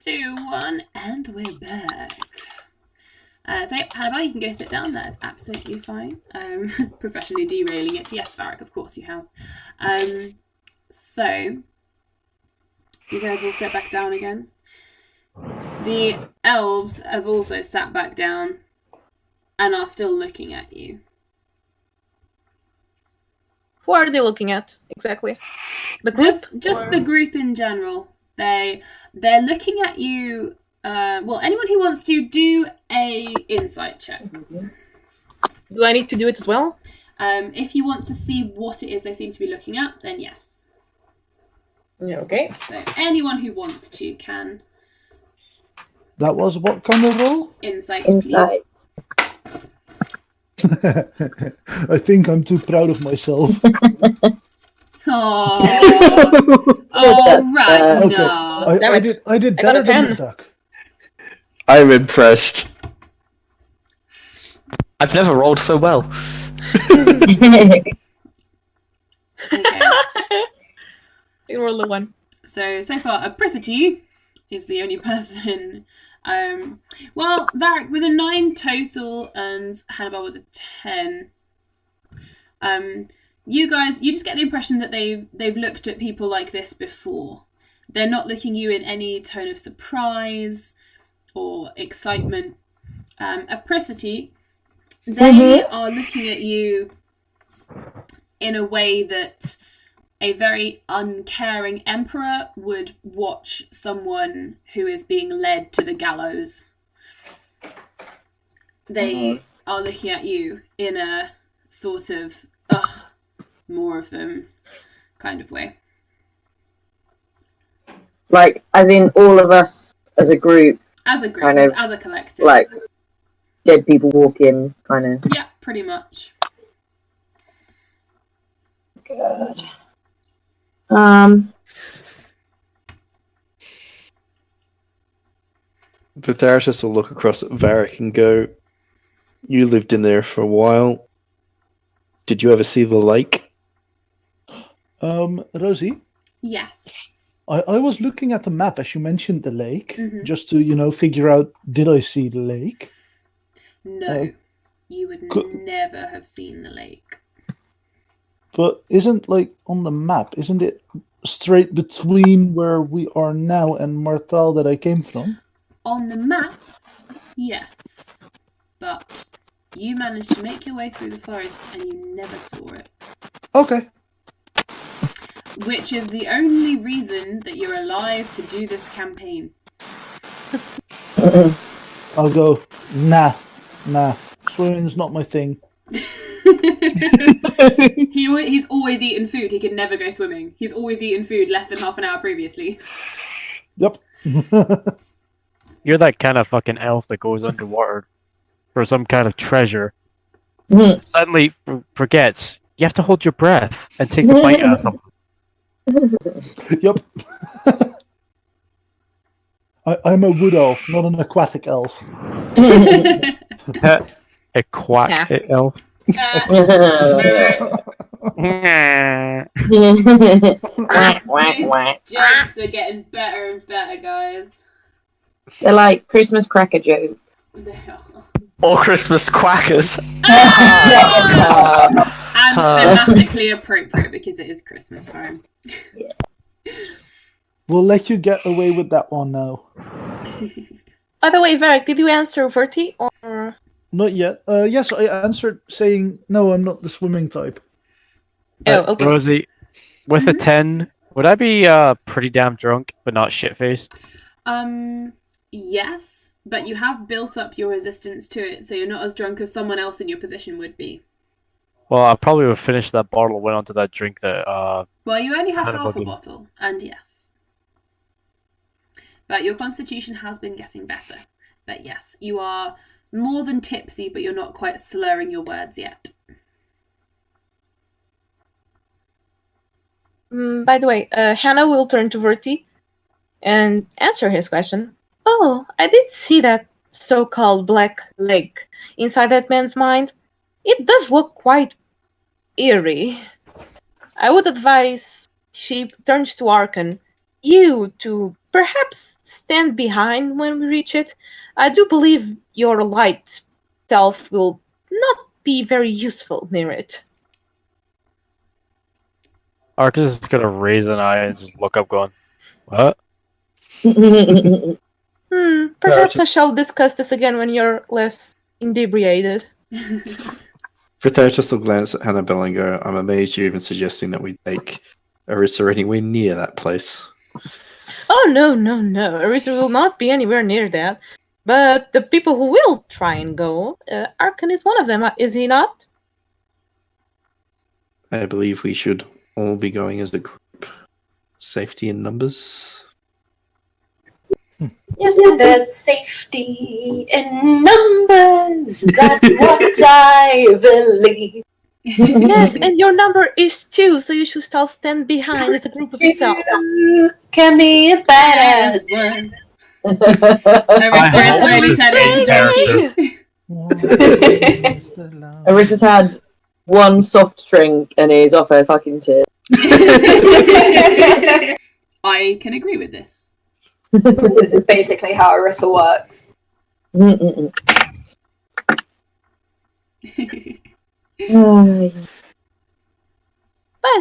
2, 1, and we're back. So, Hannibal, you can go sit down. That is absolutely fine. Professionally derailing it. Yes, Varric, of course you have. So, you guys all sit back down again. The elves have also sat back down and are still looking at you. Who are they looking at exactly? The group? Just the group in general. They're looking at you. Well, anyone who wants to do a insight check. Do I need to do it as well? If you want to see what it is they seem to be looking at, then yes. Yeah, okay. So anyone who wants to can. That was what kind of roll? Insight. Please. I think I'm too proud of myself. Oh, right. Okay. No. I did better than the duck. I'm impressed. I've never rolled so well. Okay. You roll the one. So far, Apricity is the only person. Well, Varric with a 9 total and Hannibal with a 10. You guys, you just get the impression that they've looked at people like this before. They're not looking you in any tone of surprise or excitement. Apricity, they are looking at you in a way that a very uncaring emperor would watch someone who is being led to the gallows. They are looking at you in a sort of, more of them kind of way. Like, as in all of us as a group? As a group, kind of, as a collective. Like, dead people walking, kind of? Yeah, pretty much. Good. Vitaritas will look across at Varric and go, "You lived in there for a while. Did you ever see the lake?" Rosie? Yes. I was looking at the map as you mentioned the lake, just to, figure out, did I see the lake? No, you would never have seen the lake. But isn't, on the map, isn't it straight between where we are now and Martal that I came from? On the map, yes. But you managed to make your way through the forest and you never saw it. Okay. Which is the only reason that you're alive to do this campaign. I'll go, nah. Swimming's not my thing. He's always eaten food. He can never go swimming. He's always eaten food less than half an hour previously. Yep. You're that kind of fucking elf that goes underwater for some kind of treasure. Suddenly forgets you have to hold your breath and take the bite out of something. Yep. I'm a wood elf, not an aquatic elf. A quack elf. These jokes are getting better and better, guys. They're like Christmas cracker jokes. Or Christmas quackers. And thematically appropriate because it is Christmas time. Yeah. We'll let you get away with that one now. By the way, Varric, did you answer Verti or? Not yet. Yes, I answered saying, no, I'm not the swimming type. Oh, okay. Rosie, with a 10, would I be pretty damn drunk, but not shit-faced? Yes, but you have built up your resistance to it, so you're not as drunk as someone else in your position would be. Well, I probably would finish that bottle and went on to that drink that... Well, you only have half a bottle, and yes. But your constitution has been getting better. But yes, you are more than tipsy, but you're not quite slurring your words yet. By the way, Hannah will turn to Verti and answer his question. Oh, I did see that so-called black lake inside that man's mind. It does look quite eerie. I would advise she turns to Arkan, you to perhaps stand behind when we reach it. I do believe your light self will not be very useful near it. Arcus is gonna raise an eye and just look up, going, "What?" Perhaps I shall discuss this again when you're less inebriated. Fritharius will glance at Hannibal and go, I'm amazed you're even suggesting that we take Arissa anywhere near that place. Oh, no. Arisa will not be anywhere near that. But the people who will try and go, Arkan is one of them, is he not? I believe we should all be going as a group. Safety in numbers. Yes, There's safety in numbers. That's what I believe. yes, and your number is 2, so you should still stand behind as a group of yourself. You can be as bad as one. I Arissa slowly turned into Donkey. Arissa's had one soft drink and he's off her fucking tip. I can agree with this. This is basically how Arissa works. By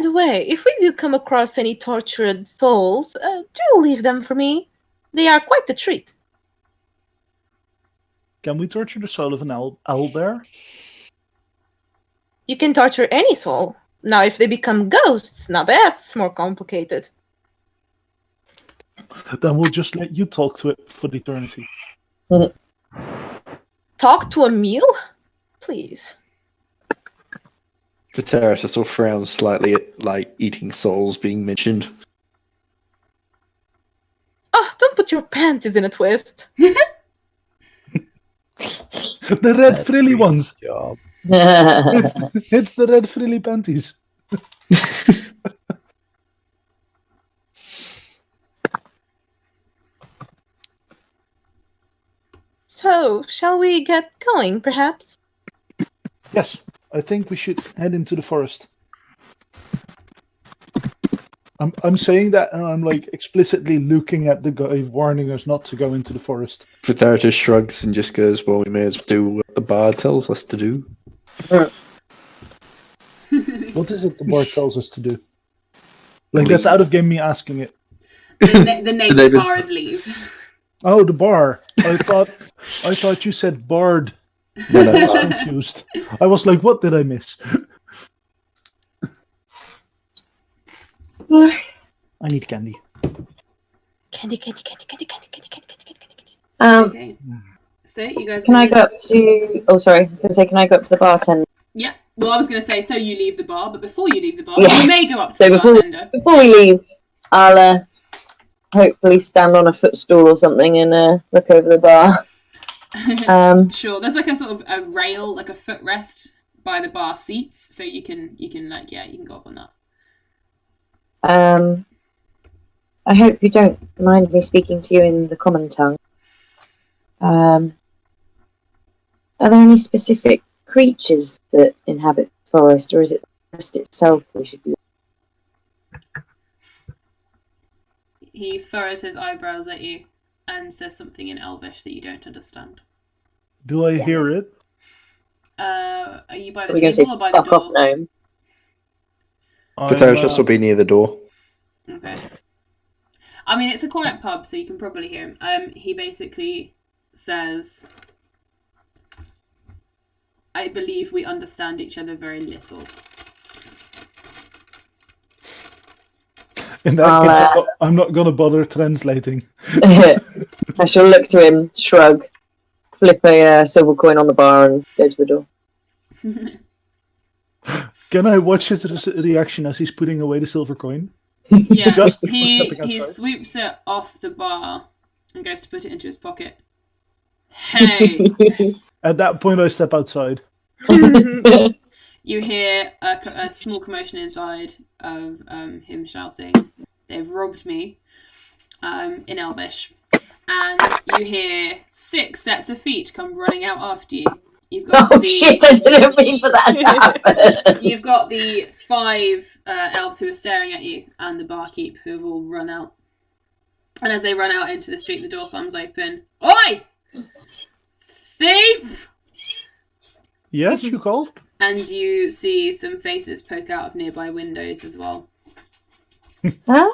the way, if we do come across any tortured souls, do leave them for me. They are quite the treat. Can we torture the soul of an owlbear? You can torture any soul. Now, if they become ghosts, now that's more complicated. Then we'll just let you talk to it for eternity. Talk to a meal? Please. Fritharius will frown slightly at, like, eating souls being mentioned. Oh, don't put your panties in a twist. The red frilly ones. Job. It's the red frilly panties. So, shall we get going, perhaps? Yes, I think we should head into the forest. I'm saying that, and I'm like explicitly looking at the guy warning us not to go into the forest. Fritharius shrugs and just goes, well, we may as well do what the bard tells us to do. What is it the bar tells us to do? Like, that's out of game me asking it. The name of the bar is leave. Oh, the bar. I thought you said bard. No, I was confused. I was like, what did I miss? I need candy. Candy. Okay. So you guys Can I go up to... Oh, sorry. I was going to say, can I go up to the bartender? Yeah. Well, I was going to say, so you leave the bar, but before you leave the bar, Yeah. you may go up to So the bartender. before we leave, I'll hopefully stand on a footstool or something and look over the bar. Sure. There's like a sort of a rail, like a footrest by the bar seats, so you can like, yeah, you can go up on that. I hope you don't mind me speaking to you in the common tongue. Are there any specific creatures that inhabit the forest, or is it the forest itself we should be? He furrows his eyebrows at you and says something in Elvish that you don't understand. Do I hear it? Are you by the We're going to say, table or by the fuck off, door? gnome. Fritharius will be near the door. Okay. I mean, it's a quiet pub, so you can probably hear him. He basically says, I believe we understand each other very little. In that case, I'm not going to bother translating. I shall look to him, shrug, flip a silver coin on the bar and go to the door. Can I watch his reaction as he's putting away the silver coin? Yeah, Just before he stepping outside? sweeps it off the bar and goes to put it into his pocket. Hey! At that point, I step outside. You hear a small commotion inside of him shouting, "They've robbed me," in Elvish. And you hear 6 sets of feet come running out after you. You've got Oh shit, I didn't mean for that to happen. You've got the 5 elves who are staring at you and the barkeep who have all run out. And as they run out into the street, the door slams open. Oi! Thief! Yes, you called? And you see some faces poke out of nearby windows as well. Huh?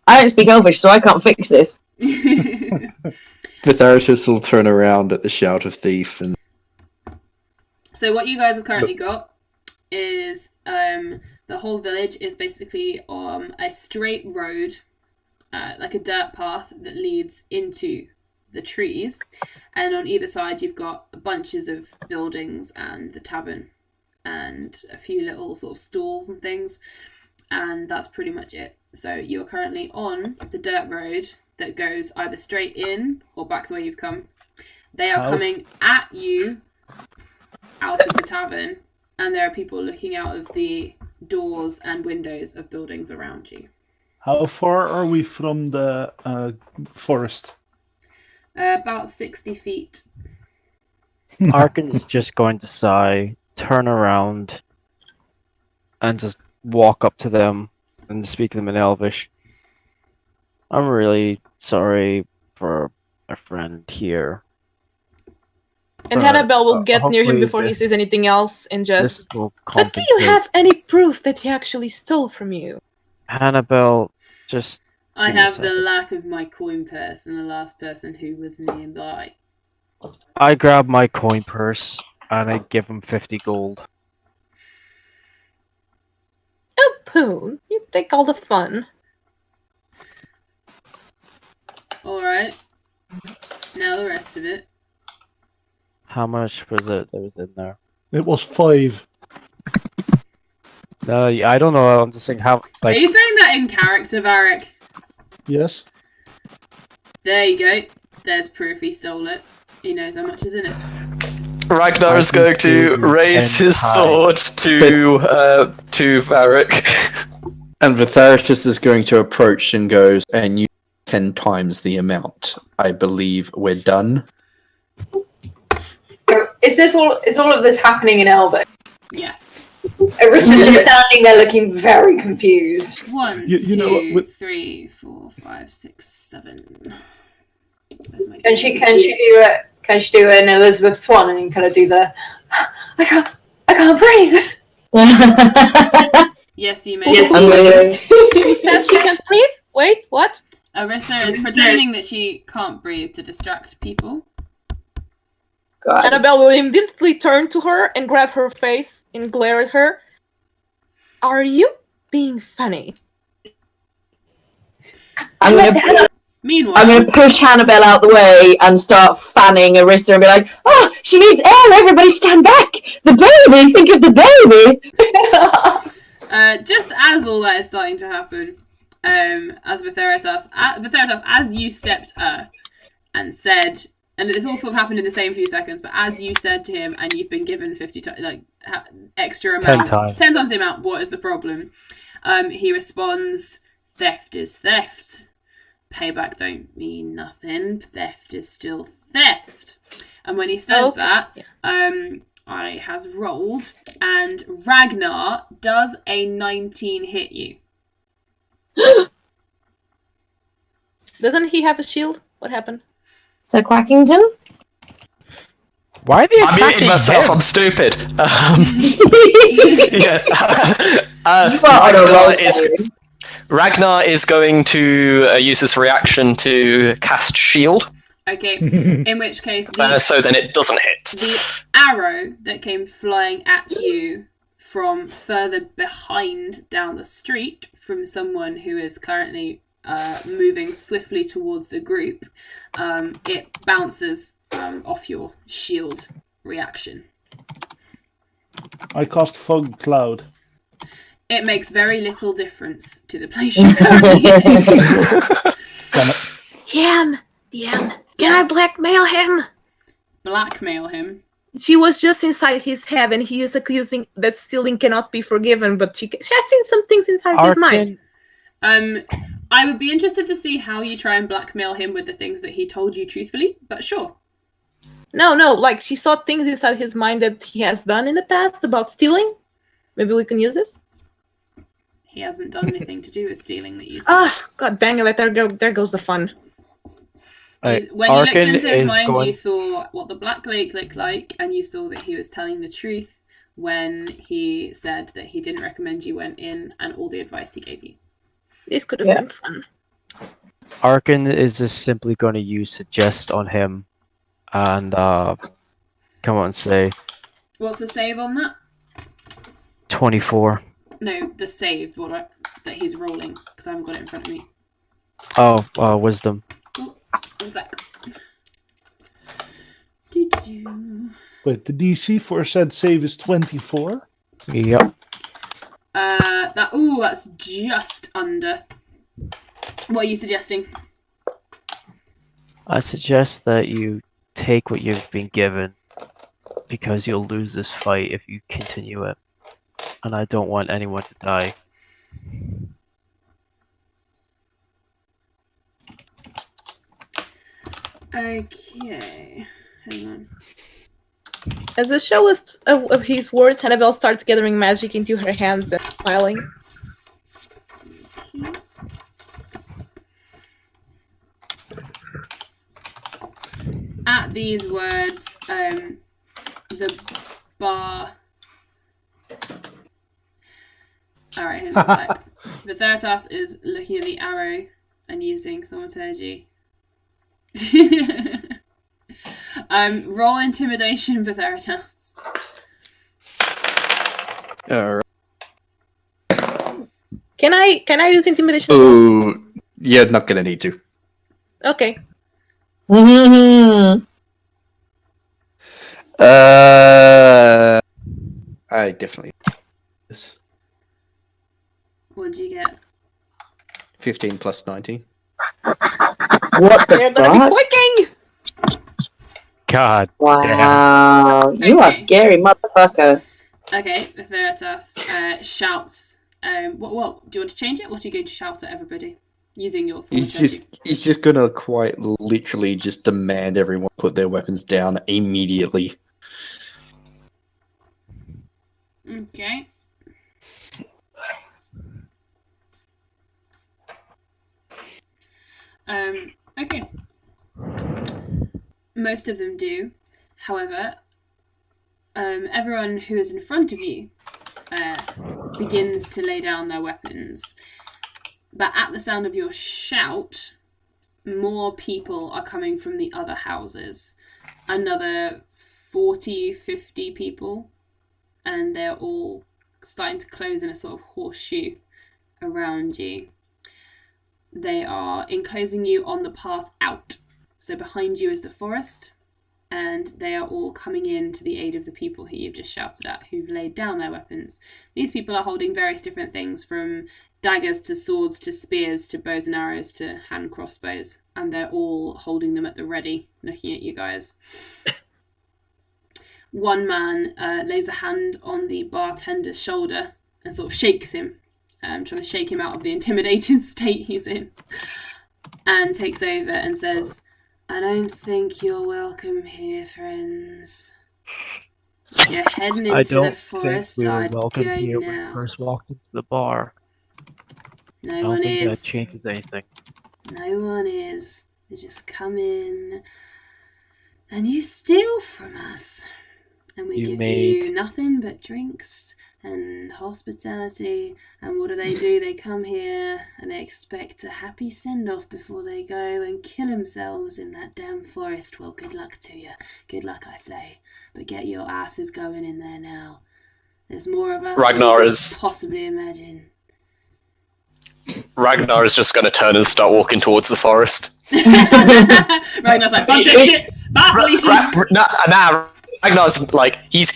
I don't speak Elvish, so I can't fix this. Vitharitus will turn around at the shout of thief and So what you guys have currently got is the whole village is basically on a straight road, like a dirt path that leads into the trees, and on either side you've got bunches of buildings and the tavern and a few little sort of stalls and things, and that's pretty much it. So you're currently on the dirt road that goes either straight in or back the way you've come. They are coming at you out of the tavern, and there are people looking out of the doors and windows of buildings around you. How far are we from the forest? About 60 feet. Arkin's just going to sigh, turn around, and just walk up to them and speak to them in Elvish. I'm really sorry for a friend here. And Hannibal will get near him hopefully before he this- sees anything else and just... This will But do you have any proof that he actually stole from you? Hannibal, just I Give me a have the second. lack of my coin purse and the last person who was nearby. I grab my coin purse and I give him 50 gold. Oh, Poon, you take all the fun. Alright. Now the rest of it. How much was it that was in there? It was 5. No, I don't know. I'm just saying how. Are you saying that in character, Varric? Yes. There you go. There's proof he stole it. He knows how much is in it. Ragnar is going to raise his sword to Varric. And Vitharitus is going to approach and goes, and you 10 times the amount. I believe we're done. Is all of this happening in Elvish? Yes. Arissa's just standing there looking very confused. 1, You 2, know what, with- 3, 4, 5, 6, 7. Where's my Can she do it? Can she do an Elizabeth Swan and kind of do the I can't breathe? Yes, you may. He says she can't breathe? Wait, what? Arissa is pretending that she can't breathe to distract people. God. Annabelle will immediately turn to her and grab her face and glare at her. Are you being funny? I'm gonna Meanwhile, push Hannibal out the way and start fanning Arissa and be like, "Oh, she needs air! Everybody stand back! The baby! Think of the baby!" just as all that is starting to happen, as Vitharitas, as you stepped up and said, and this all sort of happened in the same few seconds, but as you said to him, and you've been given 50 extra amount, 10 times the amount. What is the problem? He responds, "Theft is theft. Payback don't mean nothing. Theft is still theft." And when he says that, I has rolled, and Ragnar, does a 19 hit you? Doesn't he have a shield? What happened? So Quackington? Why are they I'm attacking muting myself. him? I'm stupid. Yeah. You are on a roll. Ragnar is going to use this reaction to cast shield. Okay, in which case So then it doesn't hit. the arrow that came flying at you from further behind down the street from someone who is currently moving swiftly towards the group, it bounces off your shield reaction. I cast Fog Cloud. It makes very little difference to the place you're currently in. Damn. Can I blackmail him? Blackmail him. She was just inside his head and he is accusing that stealing cannot be forgiven, but she has seen some things inside his mind. I would be interested to see how you try and blackmail him with the things that he told you truthfully, but sure. No, like she saw things inside his mind that he has done in the past about stealing. Maybe we can use this. He hasn't done anything to do with stealing that you saw. Ah, god dang it! There goes the fun. Right, When you looked Arkin into his is mind, going- you saw what the Black Lake looked like, and you saw that he was telling the truth when he said that he didn't recommend you went in, and all the advice he gave you. This could have Yeah. been fun. Arkin is just simply going to use suggest on him, and come on, say What's the save on that? 24. No, the save that he's rolling, because I haven't got it in front of me. Oh, wisdom. Oh, one sec. Doo-doo. Wait, the DC for said save is 24? Yep. That's just under. What are you suggesting? I suggest that you take what you've been given, because you'll lose this fight if you continue it. And I don't want anyone to die. Okay, hang on. As the show of his words, Annabelle starts gathering magic into her hands and smiling. At these words, the bar. Alright, hang on a sec. Vitheritas is looking at the arrow and using thaumaturgy. Roll intimidation, Vitheritas. Alright. Can I use intimidation? Oh, you're not gonna need to. Okay. I definitely. Yes. What did you get? 15 plus 19. What They're the gonna be fuck? clicking! God. Wow, you are Okay. scary motherfucker. Okay, Vitheritas shouts. What? Do you want to change it? What are you going to shout at everybody? Using your thaumaturgy. He's just gonna quite literally just demand everyone put their weapons down immediately. Okay. Okay. Most of them do. However, everyone who is in front of you begins to lay down their weapons. But at the sound of your shout, more people are coming from the other houses. Another 40, 50 people. And they're all starting to close in a sort of horseshoe around you. They are enclosing you on the path out. So behind you is the forest, and they are all coming in to the aid of the people who you've just shouted at, who've laid down their weapons. These people are holding various different things, from daggers to swords to spears to bows and arrows to hand crossbows, and they're all holding them at the ready, looking at you guys. One man lays a hand on the bartender's shoulder and sort of shakes him, trying to shake him out of the intimidating state he's in, and takes over and says, "I don't think you're welcome here, friends. You're heading I into don't the think forest. we were I'd welcome go here when now. we first walked into the bar. No I don't one think is. that changes anything. No one is. They just come in and you steal from us. And we You give made- you nothing but drinks and hospitality. And what do? They come here and they expect a happy send-off before they go and kill themselves in that damn forest. Well, good luck to you. Good luck, I say. But get your asses going in there now. There's more of us Ragnar than you is- could possibly imagine. Ragnar is just going to turn and start walking towards the forest. Ragnar's like, fuck this shit! Bye, Felicia! Nah, Ragnar's like, he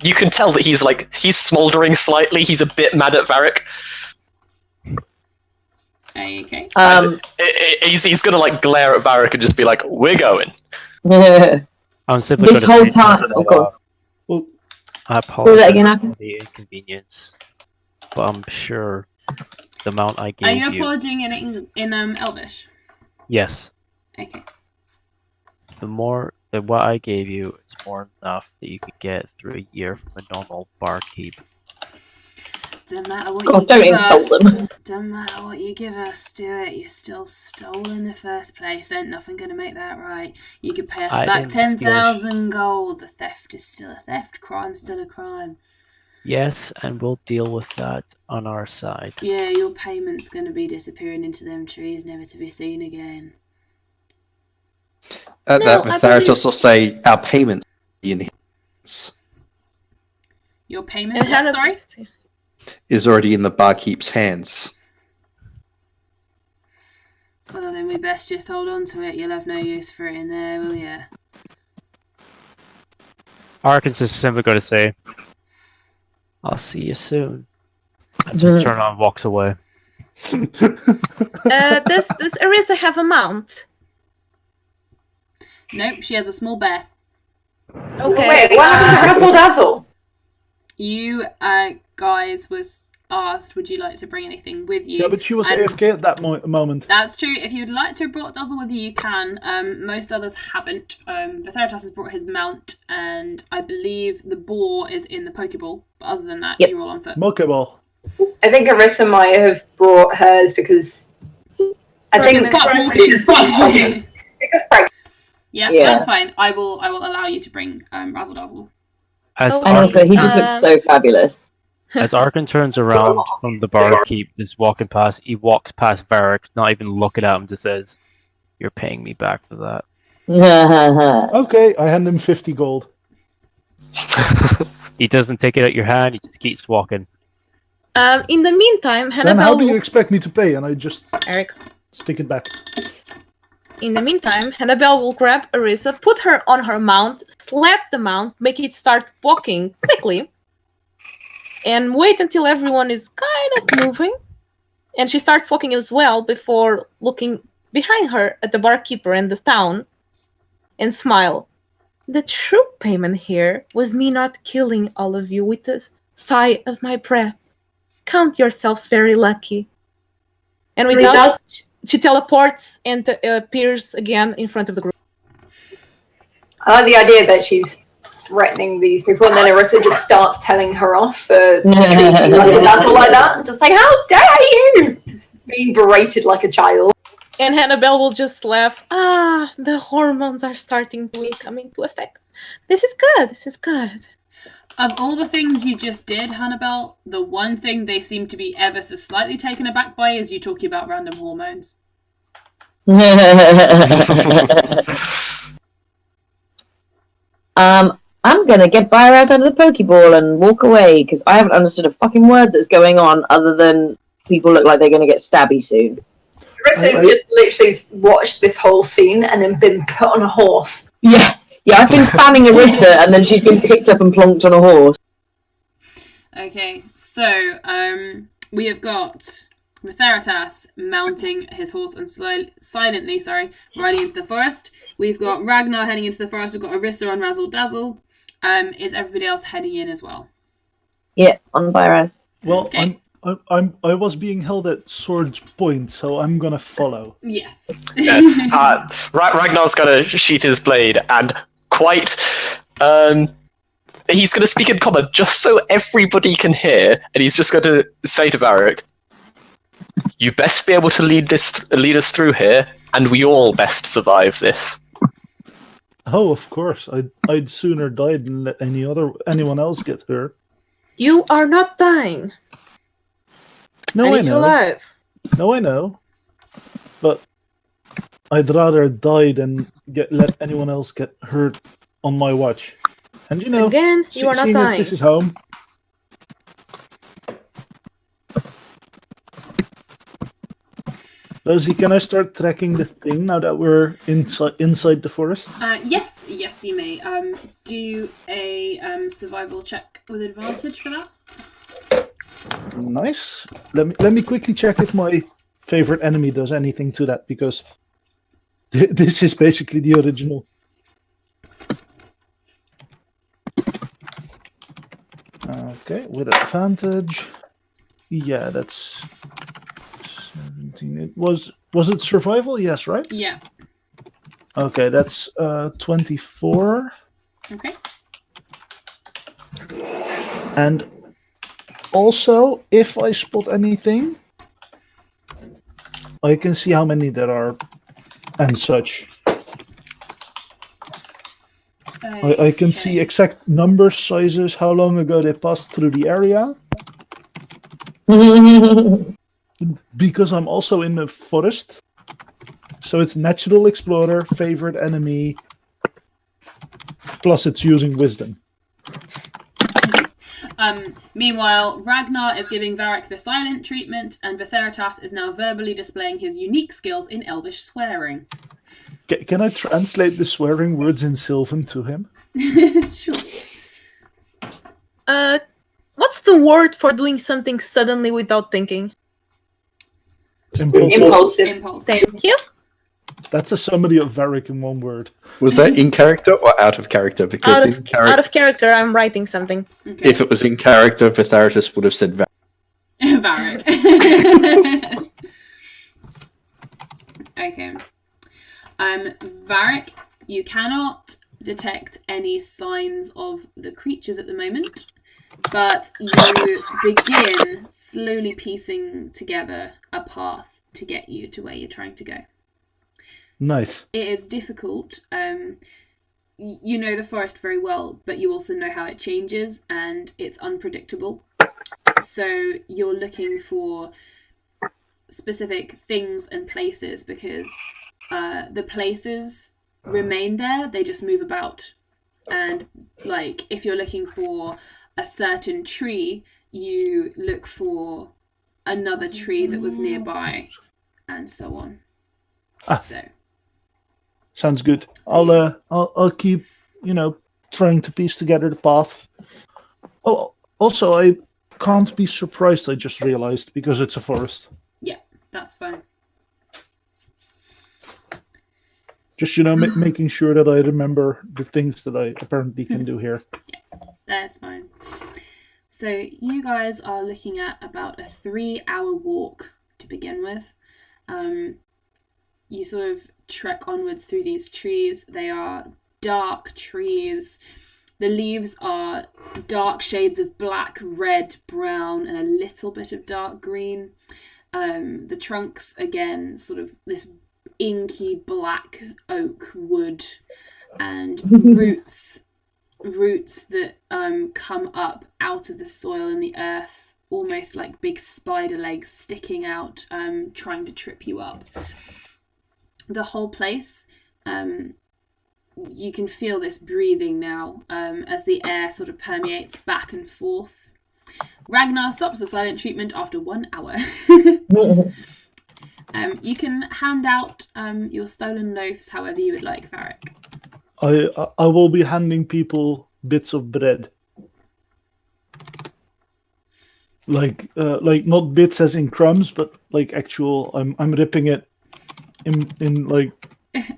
you can tell that he's smouldering slightly. He's a bit mad at Varric. Okay. He's gonna like glare at Varric and just be like, "We're going." I'm simply This gonna whole say time. that, Oh, God. Well, I Do apologize that again, Arkin. for the inconvenience, but I'm sure the amount I Are gave you you. apologizing in Elvish? Yes, Okay. what I gave you is more than enough that you could get through a year from a normal barkeep. Don't matter what God, you don't give insult us. them. Don't matter what you give us, Stuart. You're still stolen in the first place. Ain't nothing gonna make that right. You could pay us I back didn't steal 10,000 gold. The theft is still a theft. Crime's still a crime. Yes, and we'll deal with that on our side. Yeah, your payment's gonna be disappearing into them trees, never to be seen again. At No, that, I Theratos will say our payment in his Your payment? And Hannah, Sorry? is already in the barkeep's hands. Well, then we best just hold on to it. You'll have no use for it in there, will ya? Arkans is simply going to say, I'll see you soon. And just turn on and walks away. does Arisa have a mount? Nope, she has a small bear. Okay. Wait, what happened to Razzle Dazzle? You guys was asked, would you like to bring anything with you? Yeah, but she was And AFK at that moment. that's true. If you'd like to have brought Dazzle with you, you can. Most others haven't. The Theratos has brought his mount, and I believe the boar is in the Pokeball. But other than that, Yep. you're all on foot. Mokeball. I think Arissa might have brought hers because I think It's quite walking. Because Frank. Yeah, Yeah. that's fine. I will allow you to bring Razzle Dazzle. As, Oh, And also, he just looks so fabulous. as Arkan turns around from the barkeep, is walking past, he walks past Varric, not even looking at him, just says, "You're paying me back for that." Okay, I hand him 50 gold. He doesn't take it out your hand, he just keeps walking. In the meantime, Then how Hannibal do you expect me to pay? And I just Eric. stick it back. In the meantime, Hannibal will grab Arisa, put her on her mount, slap the mount, make it start walking quickly, and wait until everyone is kind of moving. And she starts walking as well before looking behind her at the barkeeper and the town and smile. The true payment here was me not killing all of you with the sigh of my breath. Count yourselves very lucky. And with that, she teleports and appears again in front of the group. I like the idea that she's threatening these people, and then Arissa just starts telling her off for treating Razzle Dazzle like that. Just like, how dare you! Being berated like a child. And Hannibal will just laugh. Ah, the hormones are starting to come into effect. This is good. This is good. Of all the things you just did, Hannibal, the one thing they seem to be ever so slightly taken aback by is you talking about random hormones. I'm gonna get Byraz out of the Pokeball and walk away because I haven't understood a fucking word that's going on other than people look like they're gonna get stabby soon. Arissa's just literally watched this whole scene and then been put on a horse. Yeah, I've been fanning Arissa and then she's been picked up and plonked on a horse. Okay, so we have got Theratos mounting his horse and silently, riding into the forest. We've got Ragnar heading into the forest. We've got Arissa on Razzle Dazzle. Is everybody else heading in as well? Yeah, on Byraz. Well, Okay. I was being held at sword's point, so I'm gonna follow. Yes. Ragnar's gonna sheath his blade and quite. He's gonna speak in common just so everybody can hear, and he's just going to say to Varric, "You best be able to lead us through here, and we all best survive this." Oh, of course. I'd sooner die than let anyone else get hurt. You are not dying. No, I I need you know. alive. No, I know. But I'd rather die than let anyone else get hurt on my watch. And you know, Again, you are not seeing as dying. this is home. Rosie, can I start tracking the thing now that we're inside the forest? Yes, you may. Do a survival check with advantage for that. Nice. Let me quickly check if my favorite enemy does anything to that, because this is basically the original. Okay, with advantage. Yeah, that's 17. It was it survival? Yes, right? Yeah. Okay, that's 24. Okay. And Also, if I spot anything, I can see how many there are and such. I can see exact number, sizes, how long ago they passed through the area. Because I'm also in the forest. So it's natural explorer, favorite enemy, plus it's using wisdom. Meanwhile, Ragnar is giving Varric the silent treatment, and Vitheritas is now verbally displaying his unique skills in Elvish swearing. Can I translate the swearing words in Sylvan to him? Sure. What's the word for doing something suddenly without thinking? Impulsive. Thank you. That's a summary of Varric in one word. Was that in character or out of character? Because Out of character, I'm writing something. Okay. if it was in character, Vitharitus would have said Varric. Okay. Varric, you cannot detect any signs of the creatures at the moment, but you begin slowly piecing together a path to get you to where you're trying to go. Nice. It is difficult. You know the forest very well, but you also know how it changes and it's unpredictable. So you're looking for specific things and places because the places remain there, they just move about. And like if you're looking for a certain tree, you look for another tree that was nearby and so on. So sounds good. I'll keep, trying to piece together the path. Oh, also I can't be surprised, I just realized, because it's a forest. Yeah, that's fine. Just, making sure that I remember the things that I apparently can do here. Yeah, that's fine. So you guys are looking at about a 3-hour walk to begin with. You sort of trek onwards through these trees. They are dark trees. The leaves are dark shades of black, red, brown, and a little bit of dark green. The trunks, again, sort of this inky black oak wood, and roots that come up out of the soil and the earth, almost like big spider legs sticking out, trying to trip you up. The whole place, you can feel this breathing now as the air sort of permeates back and forth. Ragnar stops the silent treatment after 1 hour. You can hand out your stolen loaves however you would like, Varric. I will be handing people bits of bread. Like not bits as in crumbs, but like actual. I'm ripping it in like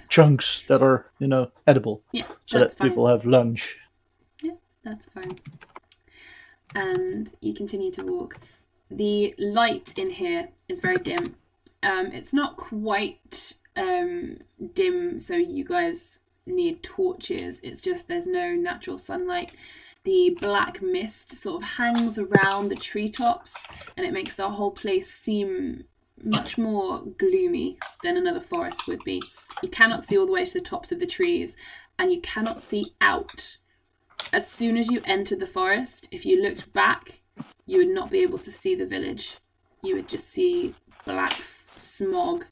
chunks that are edible. Yeah, so that's that people fine. have lunch. Yeah, that's fine. And you continue to walk. The light in here is very dim. It's not quite dim, so you guys need torches. It's just there's no natural sunlight. The black mist sort of hangs around the treetops, and it makes the whole place seem much more gloomy than another forest would be. You cannot see all the way to the tops of the trees, and you cannot see out. As soon as you entered the forest, if you looked back, you would not be able to see the village. You would just see black smog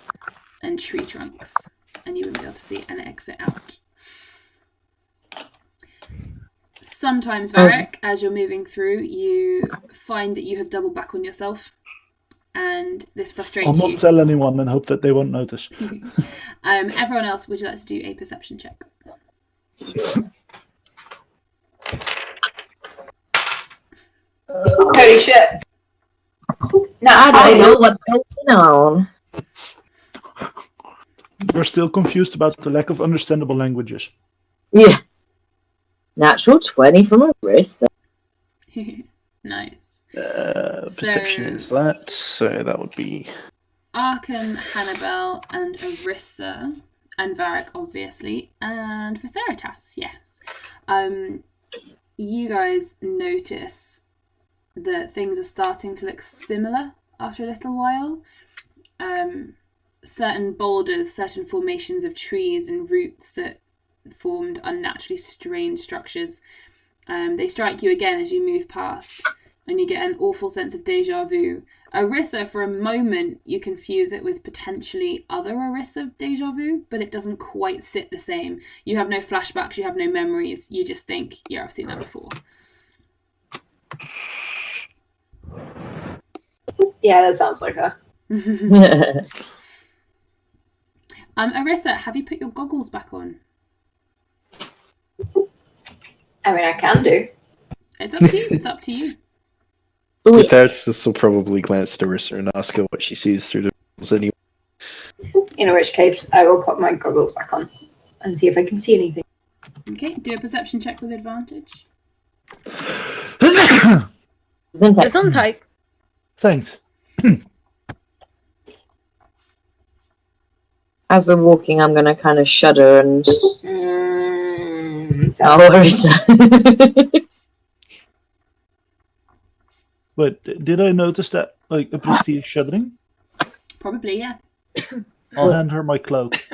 and tree trunks, and you wouldn't be able to see an exit out. Sometimes, Varric, as you're moving through, you find that you have doubled back on yourself, and this frustrates you. I'll not tell anyone and hope that they won't notice. Everyone else, would you like to do a perception check? Holy shit. No, I don't know what's going on. You're still confused about the lack of understandable languages. Yeah. Natural 20 from a wrist. Nice. Perception is that, so that would be... Arkham, Hannibal, and Arissa, and Varric, obviously, and Vitheritas, yes. You guys notice that things are starting to look similar after a little while. Certain boulders, certain formations of trees and roots that formed unnaturally strange structures, they strike you again as you move past, and you get an awful sense of deja vu. Orissa, for a moment, you confuse it with potentially other Orissa deja vu, but it doesn't quite sit the same. You have no flashbacks, you have no memories, you just think, yeah, I've seen that before. Yeah, that sounds like her. Orissa, have you put your goggles back on? I mean, I can do. It's up to you. It's up to you. The therapist will probably glance at Arissa and ask her what she sees through the walls anyway. In which case, I will put my goggles back on and see if I can see anything. Okay, do a perception check with advantage. Gesundheit. Thanks. As we're walking, I'm going to kind of shudder and... But did I notice that, like, Abristi is shuddering? Probably, yeah. I'll hand her my cloak.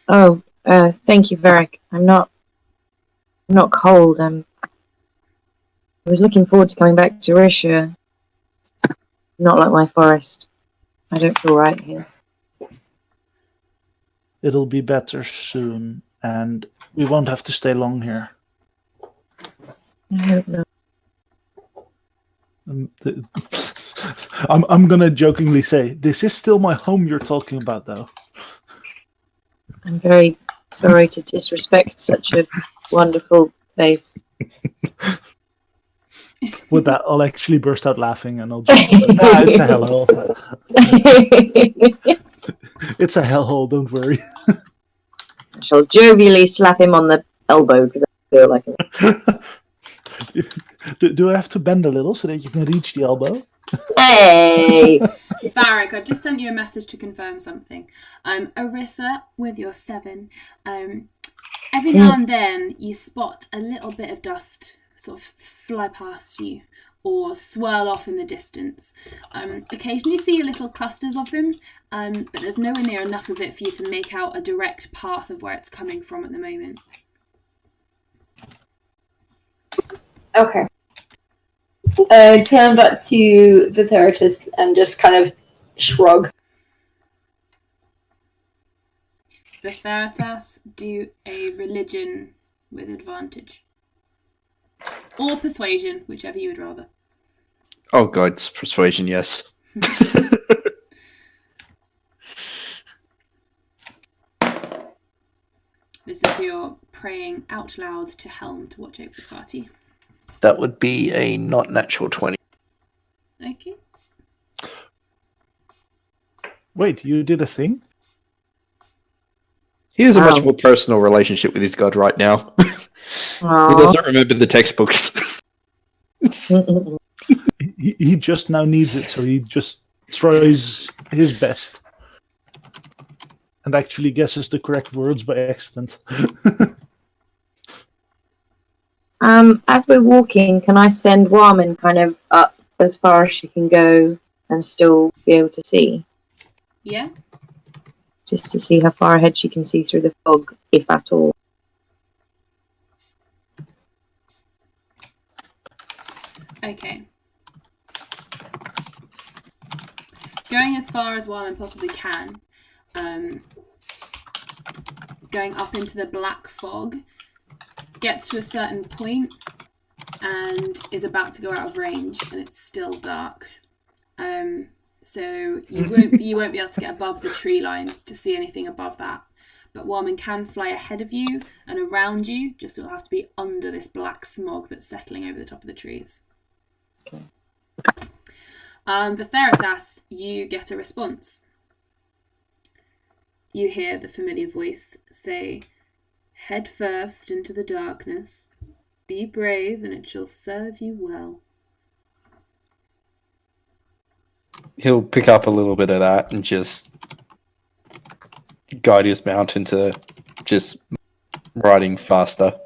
Oh, thank you, Varric. I'm not cold. I was looking forward to coming back to Risha. Not like my forest. I don't feel right here. It'll be better soon, and we won't have to stay long here. I hope not. I'm gonna jokingly say, this is still my home you're talking about, though. I'm very sorry to disrespect such a wonderful place. With that, I'll actually burst out laughing, and I'll just it's a hellhole. It's a hellhole, don't worry. I shall jovially slap him on the elbow because I feel like it. Do I have to bend a little so that you can reach the elbow? Hey! Varric, I've just sent you a message to confirm something. Orissa, with your 7, every now and then you spot a little bit of dust sort of fly past you or swirl off in the distance. Occasionally you see little clusters of them, but there's nowhere near enough of it for you to make out a direct path of where it's coming from at the moment. Okay. Turn back to the therapist and just kind of shrug. The Theratas do a religion with advantage. Or persuasion, whichever you would rather. Oh god, it's persuasion, yes. This is for your praying out loud to Helm to watch over the party. That would be a not natural 20. Okay. Wait, you did a thing? He has a much more personal relationship with his god right now. He doesn't remember the textbooks. He just now needs it, so he just tries his best. And actually guesses the correct words by accident. As we're walking, can I send Warman kind of up as far as she can go and still be able to see? Yeah. Just to see how far ahead she can see through the fog, if at all. Okay. Going as far as Warman possibly can, going up into the black fog, gets to a certain point and is about to go out of range, and it's still dark. So you won't be able to get above the tree line to see anything above that. But Warman can fly ahead of you and around you, just it'll have to be under this black smog that's settling over the top of the trees. Okay. The Theratas, you get a response. You hear the familiar voice say, "Head first into the darkness. Be brave, and it shall serve you well." He'll pick up a little bit of that and just guide his mount into just riding faster.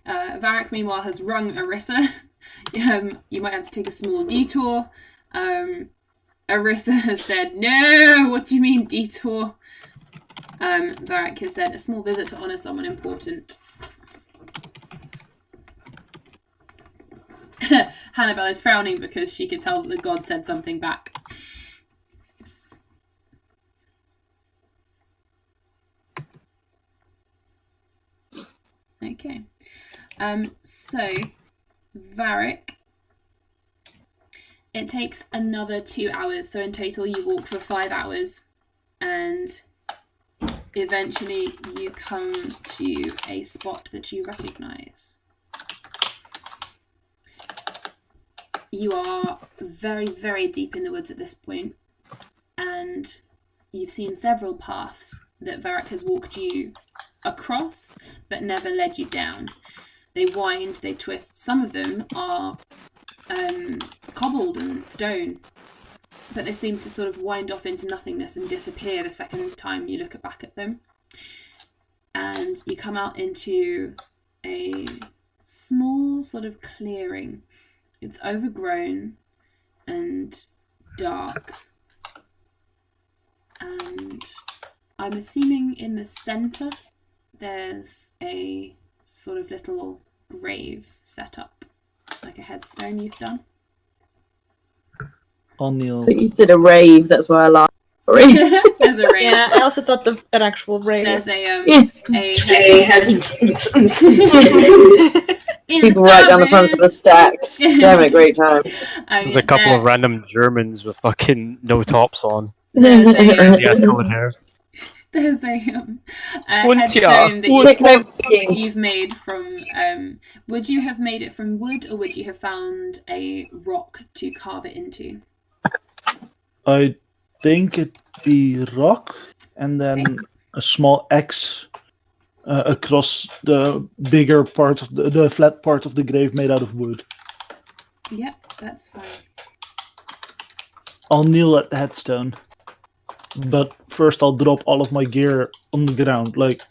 Varric, meanwhile, has rung Arissa. You might have to take a small detour. Arissa has said, no, what do you mean detour? Varric has said, a small visit to honour someone important. Hannibal is frowning because she could tell that the god said something back. Okay. So, Varric, it takes another 2 hours. So in total, you walk for 5 hours, and eventually you come to a spot that you recognise. You are very, very deep in the woods at this point, and you've seen several paths that Varric has walked you across, but never led you down. They wind, they twist. Some of them are cobbled and stone, but they seem to sort of wind off into nothingness and disappear the second time you look back at them. And you come out into a small sort of clearing. It's overgrown and dark. And I'm assuming in the centre there's a sort of little grave set up, like a headstone you've done. O'Neill. But you said a rave, that's why I laughed. Sorry. There's a rave. Yeah, I also thought an actual rave. There's a People write down the front of the stacks. They're having a great time. There's a couple of random Germans with fucking no tops on. There's Colored hair. There's a Wouldn't ya? headstone that Check you've made from. Would you have made it from wood, or would you have found a rock to carve it into? I think it'd be rock, and then a small X across the bigger part of the flat part of the grave made out of wood. Yep, that's fine. I'll kneel at the headstone, but first I'll drop all of my gear on the ground, like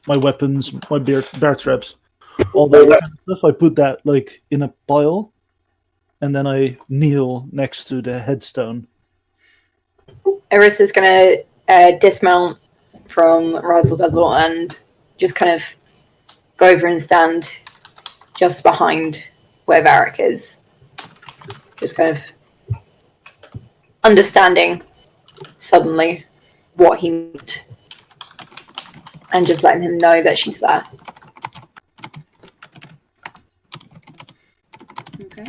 my weapons, my bear traps, all that kind of stuff. I put that like in a pile, and then I kneel next to the headstone. Arissa's going to dismount from Razzle Dazzle and just kind of go over and stand just behind where Varric is. Just kind of understanding suddenly what he meant and just letting him know that she's there. Okay.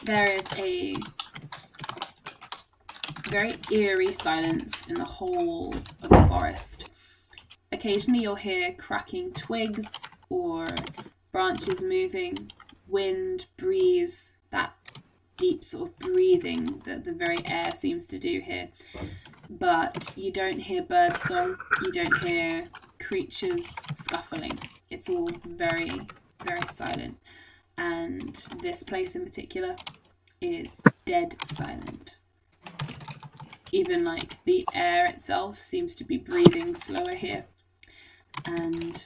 There is a very eerie silence in the whole of the forest. Occasionally you'll hear cracking twigs or branches moving, wind, breeze, that deep sort of breathing that the very air seems to do here. But you don't hear birdsong, you don't hear creatures scuffling. It's all very, very silent. And this place in particular is dead silent. Even like the air itself seems to be breathing slower here. And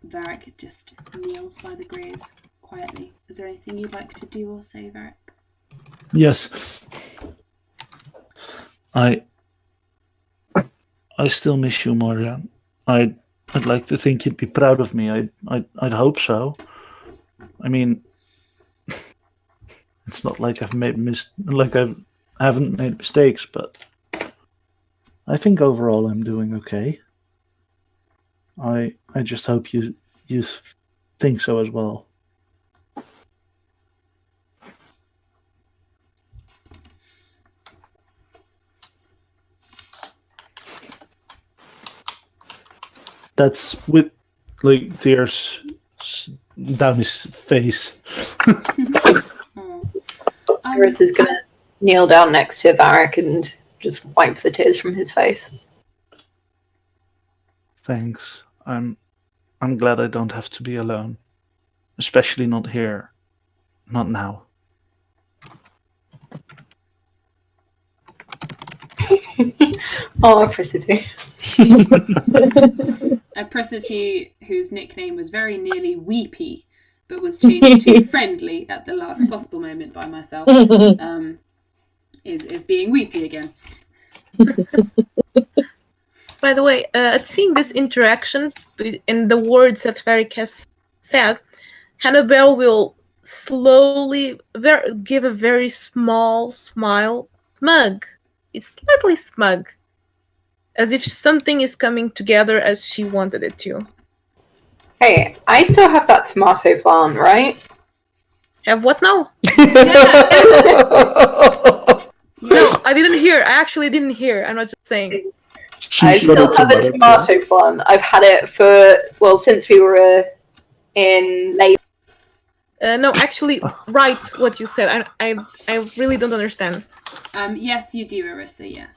Varric just kneels by the grave quietly. Is there anything you'd like to do or say, Varric? Yes. I still miss you, Moria. I'd like to think you'd be proud of me. I'd hope so. I mean, it's not like I haven't made mistakes, but I think overall I'm doing okay. I just hope you think so as well. That's with like tears down his face. Iris is going to kneel down next to Varric and just wipe the tears from his face. Thanks. I'm glad I don't have to be alone. Especially not here. Not now. Oh, Apricity. Apricity, whose nickname was very nearly Weepy, but was changed to Friendly at the last possible moment by myself, is being Weepy again. By the way, seeing this interaction in the words that Varric has said, Hannibal will slowly give a very small smile. Smug. It's slightly smug. As if something is coming together as she wanted it to. Hey, I still have that tomato plant, right? Have what now? Yes. No, I didn't hear. I actually didn't hear. I'm not just saying. I still have a tomato plant. I've had it since we were in late. No, actually, write what you said. I really don't understand. Yes, you do, Arissa, yes.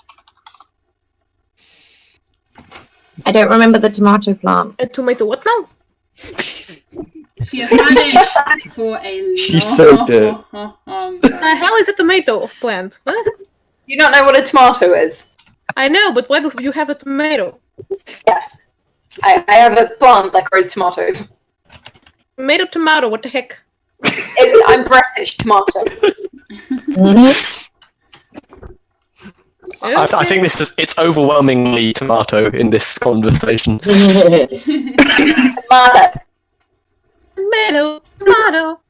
I don't remember the tomato plant. A tomato what now? She has had it for a She's so dead. long What the hell is a tomato plant? Huh? You don't know what a tomato is? I know, but why do you have a tomato? Yes. I have a plant that grows tomatoes. Tomato, what the heck? I'm British, tomato. I think it's overwhelmingly tomato in this conversation. Tomato,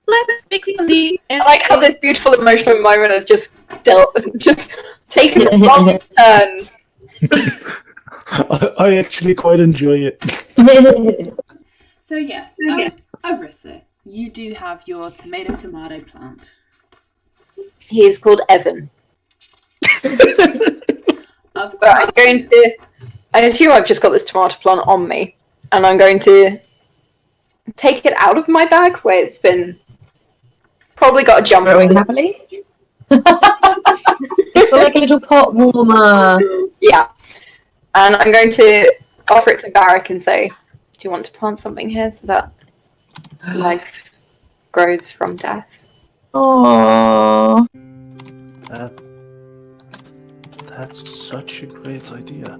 let's mix the... I like how this beautiful emotional moment has just taken a wrong turn. I actually quite enjoy it. So yes, Arissa, you do have your tomato plant. He is called Evan. Of But I'm course. going to... I assume I've just got this tomato plant on me, and I'm going to take it out of my bag where it's been probably got a jump on Growing it. happily. It's like a little pot warmer. Yeah. And I'm going to offer it to Varric and say, do you want to plant something here so that life grows from death? Aww. That's such a great idea.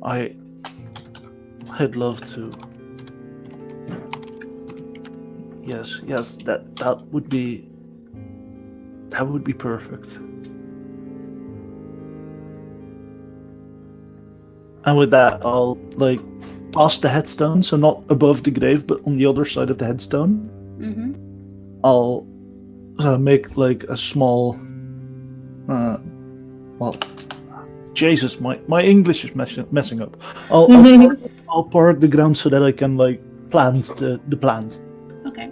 I'd love to. Yes, that would be perfect. And with that, I'll past the headstone, so not above the grave, but on the other side of the headstone. Mm-hmm. I'll make a small. Jesus, my English is messing up. I'll part the ground so that I can plant the plant. Okay.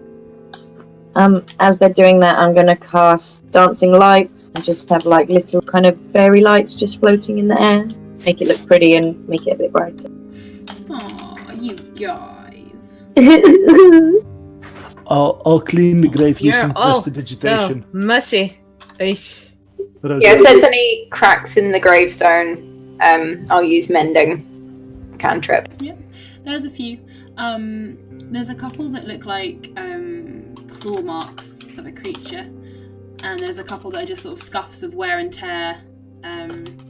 As they're doing that, I'm gonna cast dancing lights and just have little kind of fairy lights just floating in the air. Make it look pretty and make it a bit brighter. Aw, you guys. I'll clean the grave using Oh, prestidigitation. so mushy. Eish. Yeah, if there's any cracks in the gravestone, I'll use mending cantrip. There's a few. There's a couple that look like claw marks of a creature, and there's a couple that are just sort of scuffs of wear and tear,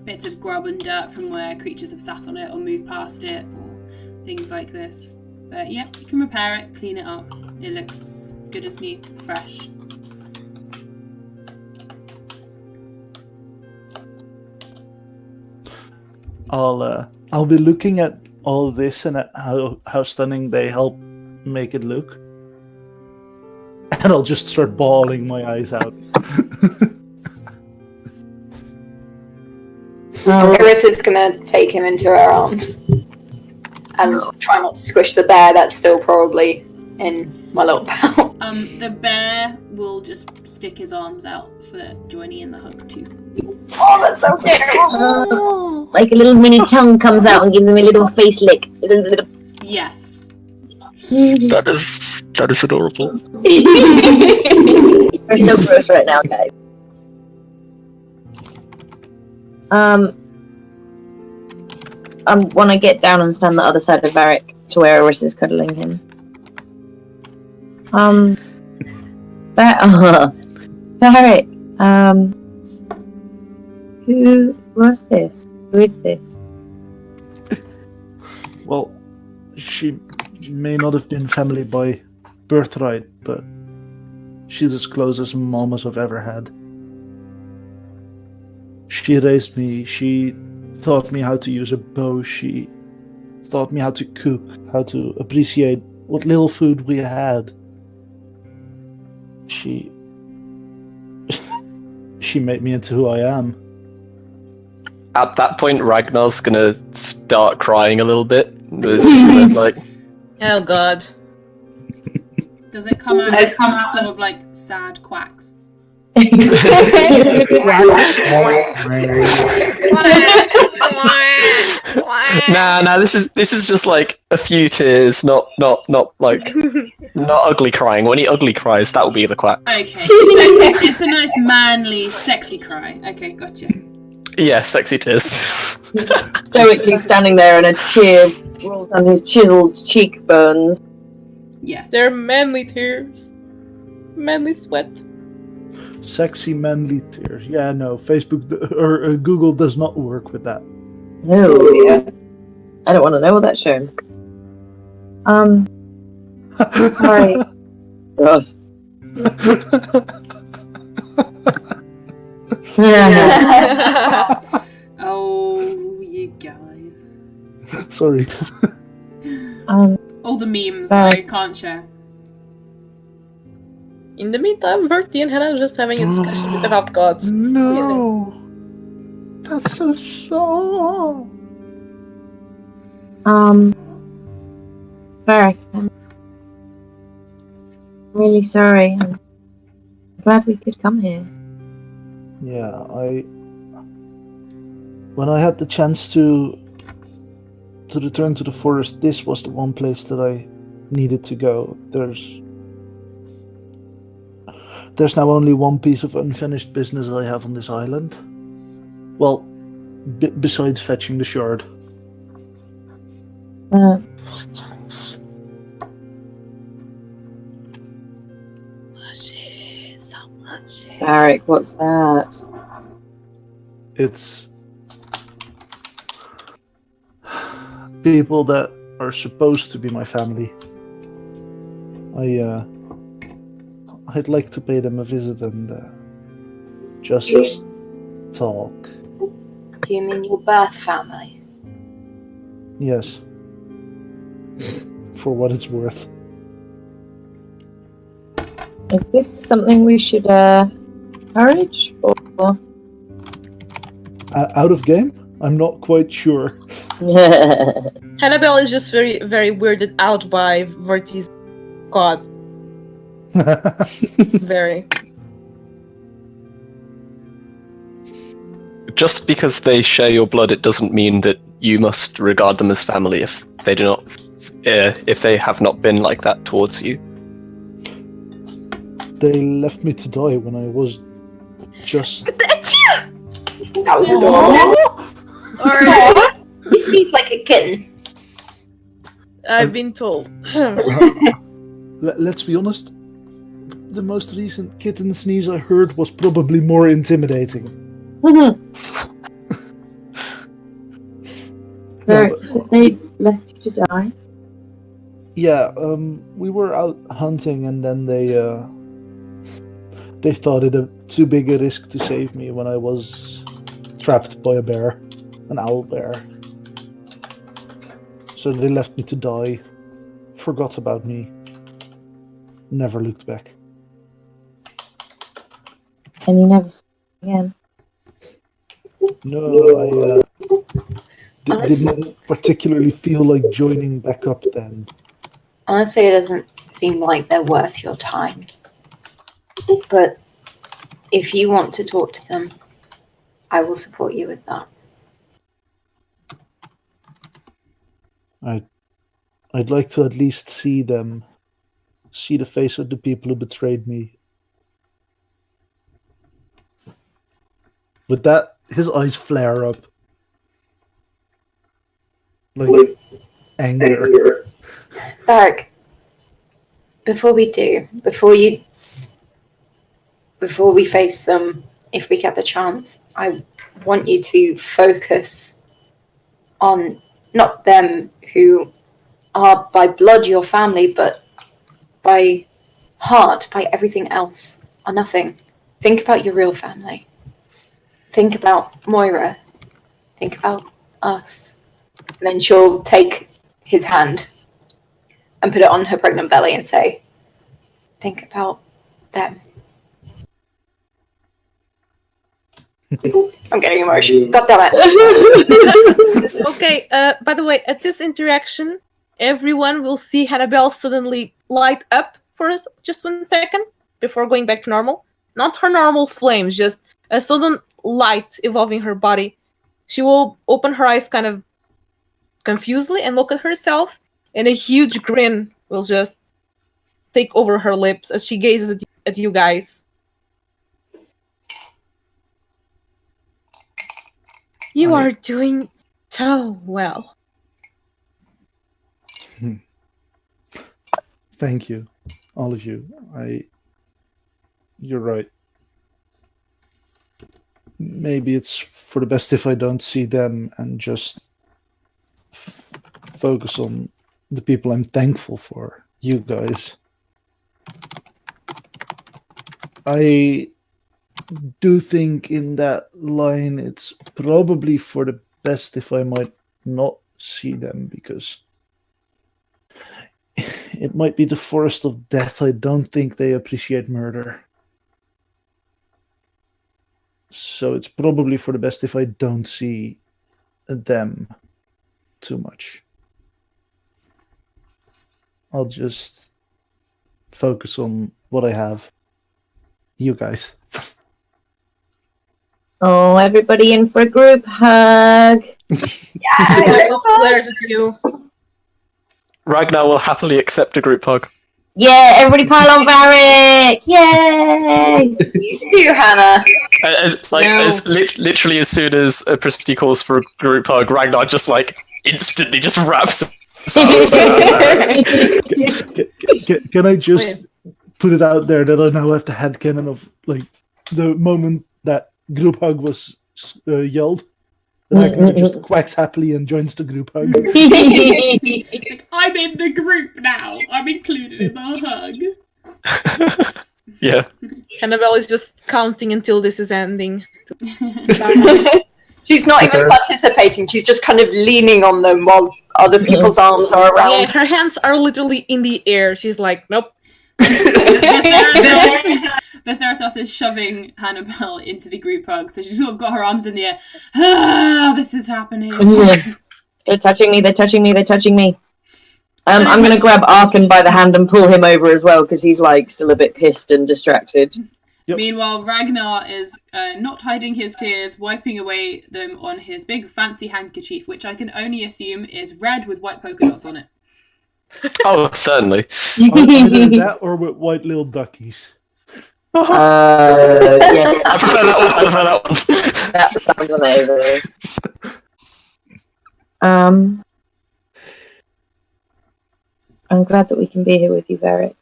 bits of grub and dirt from where creatures have sat on it or moved past it, or things like this. But yeah, you can repair it, clean it up. It looks good as new, fresh. I'll be looking at all this and at how stunning they help make it look, and I'll just start bawling my eyes out. Arissa's gonna take him into her arms and try not to squish the bear that's still probably in my little pouch. The bear will just stick his arms out for joining in the hug too. Oh, that's so cute! Like a little mini tongue comes out and gives him a little face lick. Yes. That is adorable. We're so gross right now, guys. I want to get down and stand the other side of Varric to where Arissa's cuddling him. Varric, was this? Who is this? Well, she may not have been family by birthright, but she's as close as a mom as I've ever had. She raised me, she taught me how to use a bow, she taught me how to cook, how to appreciate what little food we had. She made me into who I am. At that point, Ragnar's gonna start crying a little bit. It's just gonna, like, Oh god. Does it come out as sort of like sad quacks? Nah. This is just like a few tears, not like not ugly crying. When he ugly cries, that will be the quacks. Okay, so it's a nice manly, sexy cry. Okay, gotcha. Yeah, sexy tears. Stoically standing there and a tear rolls down his chiseled cheekbones. Yes. They're manly tears. Manly sweat. Sexy manly tears. Yeah, no, Facebook or Google does not work with that. No, yeah. I don't want to know what that's showing. Sorry. God. Oh, you guys. Sorry. All the memes I can't share. In the meantime, Verti and Hannah are just having a discussion about gods. No. That's so sad. Varric, I'm really sorry. I'm glad we could come here. Yeah, when I had the chance to return to the forest, this was the one place that I needed to go. There's now only one piece of unfinished business I have on this island. Well, besides fetching the shard. Varric, what's that? It's people that are supposed to be my family. I'd like to pay them a visit and just talk. Do you mean your birth family? Yes. For what it's worth. Is this something we should encourage or? Out of game? I'm not quite sure. Hannibal is just very, very weirded out by Verti's god. Very. Just because they share your blood, it doesn't mean that you must regard them as family if they do not, if they have not been like that towards you. They left me to die when I was just... That was adorable. You speak like a kitten. I've been told. Let's be honest. The most recent kitten sneeze I heard was probably more intimidating. So they left you to die? Yeah, we were out hunting and then they thought it too big a risk to save me when I was trapped by a bear, an owl bear. So they left me to die, forgot about me, never looked back. And you never saw me again? No, I didn't particularly feel like joining back up then. Honestly, it doesn't seem like they're worth your time. But if you want to talk to them, I will support you with that. I'd like to at least see them, see the face of the people who betrayed me. With that, his eyes flare up. Like anger. Barrick, before we face them, if we get the chance, I want you to focus on not them who are by blood your family, but by heart, by everything else or nothing. Think about your real family. Think about Moira. Think about us. And then she'll take his hand and put it on her pregnant belly and say, think about them. I'm getting emotional. God damn it. Okay, by the way, at this interaction, everyone will see Hannibal suddenly light up for just 1 second before going back to normal. Not her normal flames, just a sudden light evolving her body. She will open her eyes kind of confusedly and look at herself, and a huge grin will just take over her lips as she gazes at you guys. You are doing so well. Thank you, all of you. You're right. Maybe it's for the best if I don't see them and just focus on the people I'm thankful for, you guys. I do think in that line it's probably for the best if I might not see them, because it might be the forest of death. I don't think they appreciate murder. So it's probably for the best if I don't see them too much. I'll just focus on what I have. You guys. Oh, everybody in for a group hug. Glares at you. Ragnar will happily accept a group hug. Yeah, everybody pile on Varric! Yay! You, Hannah. Literally as soon as Pristy calls for a group hug, Ragnar just like instantly just wraps. Can I just put it out there that I now have the headcanon of like the moment that group hug was yelled? Ragnar just quacks happily and joins the group hug. It's like, I'm in the group now. I'm included in the hug. Yeah. Annabelle is just counting until this is ending. She's not even participating. She's just kind of leaning on them while other people's arms are around. Yeah, her hands are literally in the air. She's like, nope. The Theratos is shoving Hannibal into the group hug, so she's sort of got her arms in the air. Ah, this is happening. They're touching me, they're touching me, they're touching me. I'm going to grab Arkan by the hand and pull him over as well, because he's like still a bit pissed and distracted. Yep. Meanwhile, Ragnar is not hiding his tears, wiping away them on his big fancy handkerchief, which I can only assume is red with white polka dots on it. Oh, certainly. Either that or with white little duckies. Yeah. I prefer that one. That sounds amazing. I'm glad that we can be here with you, Varric.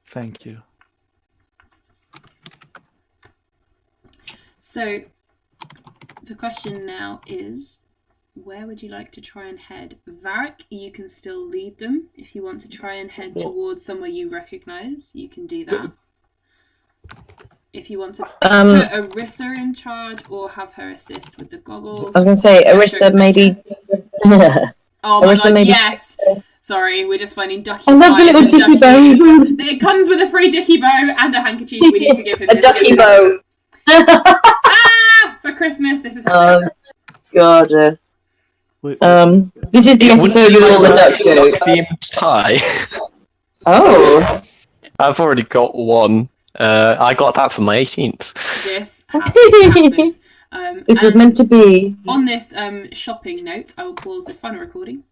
Thank you. So, the question now is, where would you like to try and head? Varric, you can still lead them. If you want to try and head towards somewhere you recognise, you can do that. If you want to put Arissa in charge or have her assist with the goggles. I was going to say, Arissa maybe... Oh my Arissa god, maybe... yes! Sorry, we're just finding ducky. I love the little dicky bow. It comes with a free dicky bow and a handkerchief. We need to give him a ducky bow. For Christmas, this is God. This is the episode with all the duck jokes. Themed tie. Oh. I've already got one. I got that for my 18th. This has to happen. This was meant to be. On this shopping note, I will pause this final recording.